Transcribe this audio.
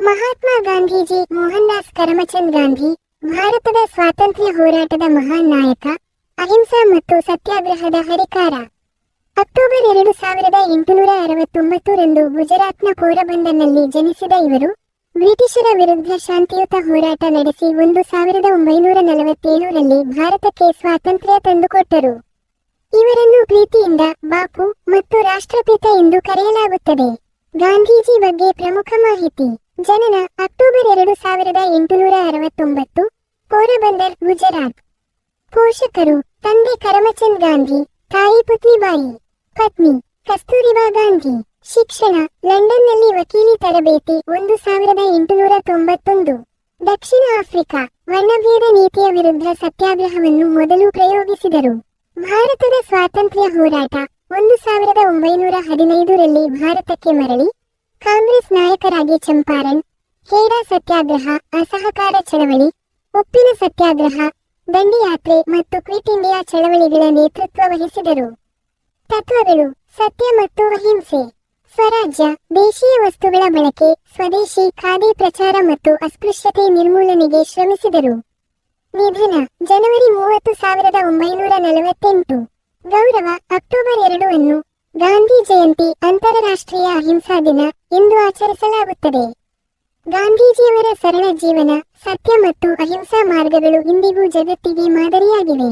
ಮಹಾತ್ಮ ಗಾಂಧೀಜಿ ಮೋಹನ್ದಾಸ್ ಕರಮಚಂದ್ ಗಾಂಧಿ ಭಾರತದ ಸ್ವಾತಂತ್ರ್ಯ ಹೋರಾಟದ ಮಹಾನ್ ನಾಯಕ, ಅಹಿಂಸಾ ಮತ್ತು ಸತ್ಯಾಗ್ರಹದ ಹರಿಕಾರ. ಅಕ್ಟೋಬರ್ 2869 ರಂದು ಗುಜರಾತ್ನ ಪೋರಬಂದರ್ನಲ್ಲಿ ಜನಿಸಿದ ಇವರು ಬ್ರಿಟಿಷರ ವಿರುದ್ಧ ಶಾಂತಿಯುತ ಹೋರಾಟ ನಡೆಸಿ 1947 ರಲ್ಲಿ ಭಾರತಕ್ಕೆ ಸ್ವಾತಂತ್ರ್ಯ ತಂದುಕೊಟ್ಟರು. ಇವರನ್ನು ಪ್ರೀತಿಯಿಂದ ಬಾಪು ಮತ್ತು ರಾಷ್ಟ್ರಪಿತ ಎಂದು ಕರೆಯಲಾಗುತ್ತದೆ. ಗಾಂಧೀಜಿ ಬಗ್ಗೆ ಪ್ರಮುಖ ಮಾಹಿತಿ. ಜನನ ಅಕ್ಟೋಬರ್ 2869, ಪೋರಬಂದರ್, ಗುಜರಾತ್. ಪೋಷಕರು: ತಂದೆ ಕರಮಚಂದ್ ಗಾಂಧಿ, ತಾಯಿ ಪುತ್ಲಿಬಾಯಿ. ಪತ್ನಿ ಕಸ್ತೂರಿಬಾ ಗಾಂಧಿ. ಶಿಕ್ಷಣ: ಲಂಡನ್ನಲ್ಲಿ ವಕೀಲಿ ತರಬೇತಿ 1891. ದಕ್ಷಿಣ ಆಫ್ರಿಕಾ: ವರ್ಣಭೇದ ನೀತಿಯ ವಿರುದ್ಧ ಸತ್ಯಾಗ್ರಹವನ್ನು ಮೊದಲು ಪ್ರಯೋಗಿಸಿದರು. ಭಾರತದ ಸ್ವಾತಂತ್ರ್ಯ ಹೋರಾಟ: 1915 ರಲ್ಲಿ ಭಾರತಕ್ಕೆ ಮರಳಿ ಕಾಂಗ್ರೆಸ್ ನಾಯಕರಾಗಿ ಚಂಪಾರಣ್, ಖೇಡಾ ಸತ್ಯಾಗ್ರಹ, ಅಸಹಕಾರ ಚಳವಳಿ, ಉಪ್ಪಿನ ಸತ್ಯಾಗ್ರಹ, ದಂಡಿಯಾತ್ರೆ ಮತ್ತು ಕ್ವಿಟ್ ಇಂಡಿಯಾ ಚಳವಳಿಗಳ ನೇತೃತ್ವ ವಹಿಸಿದರು. ತತ್ವಗಳು: ಸತ್ಯ ಮತ್ತು ಅಹಿಂಸೆ. ಸ್ವರಾಜ್ಯ: ದೇಶೀಯ ವಸ್ತುಗಳ ಬಳಕೆ, ಸ್ವದೇಶಿ ಖಾದಿ ಪ್ರಚಾರ ಮತ್ತು ಅಸ್ಪೃಶ್ಯತೆ ನಿರ್ಮೂಲನೆಗೆ ಶ್ರಮಿಸಿದರು. ನಿಧನ: ಜನವರಿ 30, 1948. ಗೌರವ: ಅಕ್ಟೋಬರ್ 2 ಅನ್ನು ಗಾಂಧಿ ಜಯಂತಿ, ಅಂತಾರಾಷ್ಟ್ರೀಯ ಅಹಿಂಸಾ ದಿನ ಎಂದು ಆಚರಿಸಲಾಗುತ್ತದೆ. ಗಾಂಧೀಜಿಯವರ ಸರಳ ಜೀವನ, ಸತ್ಯ ಮತ್ತು ಅಹಿಂಸಾ ಮಾರ್ಗಗಳು ಇಂದಿಗೂ ಜಗತ್ತಿಗೆ ಮಾದರಿಯಾಗಿವೆ.